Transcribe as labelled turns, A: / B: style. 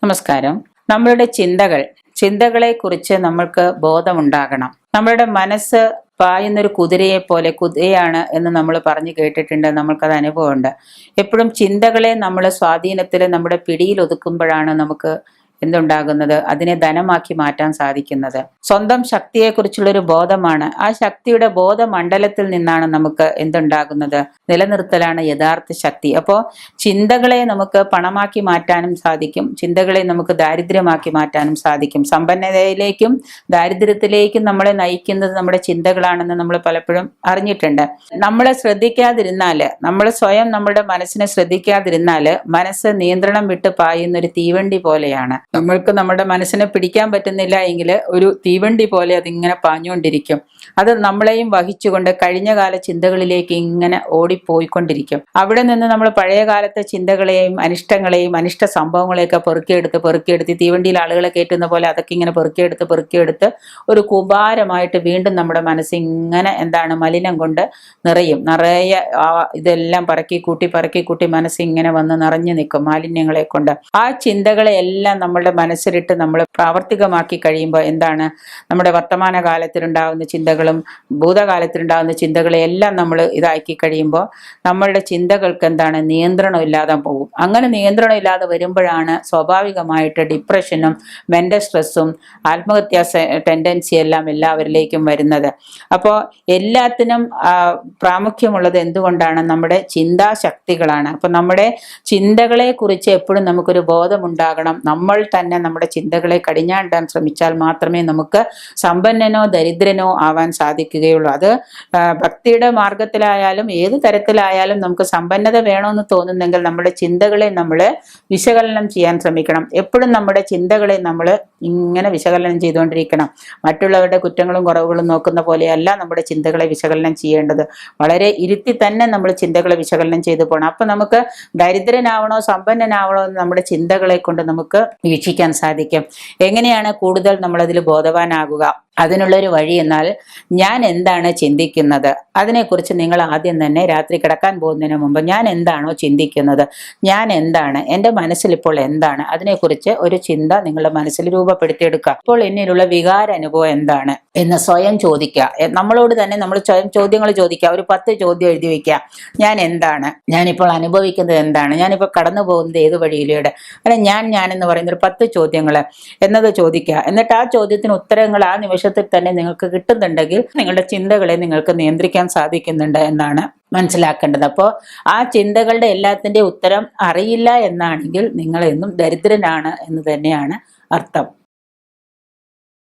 A: നമസ്കാരം. നമ്മളുടെ ചിന്തകളെ കുറിച്ച് നമ്മൾക്ക് ബോധമുണ്ടാകണം. നമ്മളുടെ മനസ്സ് പായുന്നൊരു കുതിരയാണ് എന്ന് നമ്മൾ പറഞ്ഞു കേട്ടിട്ടുണ്ട്. നമ്മൾക്കത് അനുഭവമുണ്ട്. എപ്പോഴും ചിന്തകളെ നമ്മൾ സ്വാധീനത്തിൽ നമ്മുടെ പിടിയിൽ ഒതുക്കുമ്പോഴാണ് നമുക്ക് എന്തുണ്ടാകുന്നത്, അതിനെ ധനമാക്കി മാറ്റാൻ സാധിക്കുന്നത്. സ്വന്തം ശക്തിയെക്കുറിച്ചുള്ളൊരു ബോധമാണ്. ആ ശക്തിയുടെ ബോധമണ്ഡലത്തിൽ നിന്നാണ് നമുക്ക് എന്തുണ്ടാകുന്നത്, നിലനിർത്തലാണ് യഥാർത്ഥ ശക്തി. അപ്പോൾ ചിന്തകളെ നമുക്ക് പണമാക്കി മാറ്റാനും സാധിക്കും, ചിന്തകളെ നമുക്ക് ദാരിദ്ര്യമാക്കി മാറ്റാനും സാധിക്കും. സമ്പന്നതയിലേക്കും ദാരിദ്ര്യത്തിലേക്കും നമ്മളെ നയിക്കുന്നത് നമ്മുടെ ചിന്തകളാണെന്ന് നമ്മൾ പലപ്പോഴും അറിഞ്ഞിട്ടുണ്ട്. നമ്മളെ ശ്രദ്ധിക്കാതിരുന്നാല്, നമ്മൾ സ്വയം നമ്മുടെ മനസ്സിനെ ശ്രദ്ധിക്കാതിരുന്നാല് മനസ്സ് നിയന്ത്രണം വിട്ട് പായുന്നൊരു തീവണ്ടി പോലെയാണ്. നമ്മൾക്ക് നമ്മുടെ മനസ്സിനെ പിടിക്കാൻ പറ്റുന്നില്ല എങ്കിൽ ഒരു തീവണ്ടി പോലെ അതിങ്ങനെ പാഞ്ഞുകൊണ്ടിരിക്കും. അത് നമ്മളെയും വഹിച്ചുകൊണ്ട് കഴിഞ്ഞ കാല ചിന്തകളിലേക്ക് ഇങ്ങനെ ഓടിപ്പോയിക്കൊണ്ടിരിക്കും. അവിടെ നിന്ന് നമ്മൾ പഴയ കാലത്തെ ചിന്തകളെയും അനിഷ്ടങ്ങളെയും അനിഷ്ട സംഭവങ്ങളെയൊക്കെ പെറുക്കിയെടുത്ത് തീവണ്ടിയിൽ ആളുകളെ കയറ്റുന്ന പോലെ അതൊക്കെ ഇങ്ങനെ പെറുക്കിയെടുത്ത് ഒരു കുഭാരമായിട്ട് വീണ്ടും നമ്മുടെ മനസ്സിങ്ങനെ മലിനം കൊണ്ട് നിറയെ ഇതെല്ലാം പറക്കി കൂട്ടി മനസ്സിങ്ങനെ വന്ന് നിറഞ്ഞു നിൽക്കും മാലിന്യങ്ങളെ കൊണ്ട്. ആ ചിന്തകളെ എല്ലാം നമ്മളുടെ മനസ്സിലിട്ട് നമ്മൾ പ്രാവർത്തികമാക്കി കഴിയുമ്പോൾ നമ്മുടെ വർത്തമാന കാലത്തിലുണ്ടാകുന്ന ചിന്തകളും ഭൂതകാലത്തിലുണ്ടാകുന്ന ചിന്തകളെ എല്ലാം നമ്മൾ ഇതാക്കി കഴിയുമ്പോൾ നമ്മളുടെ ചിന്തകൾക്ക് നിയന്ത്രണം ഇല്ലാതെ പോകും. അങ്ങനെ നിയന്ത്രണം ഇല്ലാതെ വരുമ്പോഴാണ് സ്വാഭാവികമായിട്ട് ഡിപ്രഷനും മെന്റൽ സ്ട്രെസ്സും ആത്മഹത്യാ ടെൻഡൻസി എല്ലാം എല്ലാവരിലേക്കും വരുന്നത്. അപ്പോൾ എല്ലാത്തിനും പ്രാമുഖ്യമുള്ളത് എന്തുകൊണ്ടാണ്? നമ്മുടെ ചിന്താശക്തികളാണ്. അപ്പോൾ നമ്മുടെ ചിന്തകളെ കുറിച്ച് എപ്പോഴും നമുക്കൊരു ബോധമുണ്ടാകണം. നമ്മൾ തന്നെ നമ്മുടെ ചിന്തകളെ കടിഞ്ഞാണ്ടാൻ ശ്രമിച്ചാൽ മാത്രമേ നമുക്ക് സമ്പന്നനോ ദരിദ്രനോ ആവാൻ സാധിക്കുകയുള്ളൂ. അത് ഭക്തിയുടെ മാർഗത്തിലായാലും ഏത് തരത്തിലായാലും നമുക്ക് സമ്പന്നത വേണമെന്ന് തോന്നുന്നെങ്കിൽ നമ്മുടെ ചിന്തകളെ നമ്മൾ വിശകലനം ചെയ്യാൻ ശ്രമിക്കണം. എപ്പോഴും നമ്മുടെ ചിന്തകളെ നമ്മൾ ഇങ്ങനെ വിശകലനം ചെയ്തുകൊണ്ടിരിക്കണം. മറ്റുള്ളവരുടെ കുറ്റങ്ങളും കുറവുകളും നോക്കുന്ന പോലെയല്ല നമ്മുടെ ചിന്തകളെ വിശകലനം ചെയ്യേണ്ടത്. വളരെ ഇരുത്തി തന്നെ നമ്മൾ ചിന്തകളെ വിശകലനം ചെയ്തു പോകണം. അപ്പൊ നമുക്ക് ദരിദ്രനാവണോ സമ്പന്നനാവണോ എന്ന് നമ്മുടെ ചിന്തകളെ കൊണ്ട് നമുക്ക് വീക്ഷിക്കാൻ സാധിക്കും. എങ്ങനെയാണ് കൂടുതൽ നമ്മളതിൽ ബോധവാനാകുക? അതിനുള്ളൊരു വഴി എന്നാൽ ഞാൻ എന്താണ് ചിന്തിക്കുന്നത്, അതിനെക്കുറിച്ച് നിങ്ങൾ ആദ്യം തന്നെ രാത്രി കിടക്കാൻ പോകുന്നതിന് മുമ്പ് ഞാൻ എന്താണോ ചിന്തിക്കുന്നത്, ഞാൻ എന്താണ്, എൻ്റെ മനസ്സിൽ ഇപ്പോൾ എന്താണ്, അതിനെക്കുറിച്ച് ഒരു ചിന്ത നിങ്ങളുടെ മനസ്സിൽ രൂപപ്പെടുത്തിയെടുക്കുക. ഇപ്പോൾ എന്നിലുള്ള വികാര അനുഭവം എന്താണ് എന്ന് സ്വയം ചോദിക്കുക. നമ്മളോട് തന്നെ നമ്മൾ സ്വയം ചോദ്യങ്ങൾ ചോദിക്കുക. ഒരു 10 ചോദ്യം എഴുതി വയ്ക്കുക. ഞാൻ എന്താണ്, ഞാനിപ്പോൾ അനുഭവിക്കുന്നത് എന്താണ്, ഞാനിപ്പോൾ കടന്നു പോകുന്നത് ഏത് വഴിയിലൂടെ, അല്ലെ ഞാൻ എന്ന് പറയുന്നൊരു 10 ചോദ്യങ്ങൾ എന്നത് ചോദിക്കുക. എന്നിട്ട് ആ ചോദ്യത്തിന് ഉത്തരങ്ങൾ ആ നിമിഷത്തിൽ തന്നെ നിങ്ങൾക്ക് കിട്ടുന്നുണ്ടെങ്കിൽ നിങ്ങളുടെ ചിന്തകളെ നിങ്ങൾക്ക് നിയന്ത്രിക്കാൻ സാധിക്കുന്നുണ്ട് എന്നാണ് മനസ്സിലാക്കേണ്ടത്. അപ്പോൾ ആ ചിന്തകളുടെ എല്ലാത്തിൻ്റെ ഉത്തരം അറിയില്ല എന്നാണെങ്കിൽ നിങ്ങൾ എന്നും ദരിദ്രനാണ് എന്ന് തന്നെയാണ് അർത്ഥം.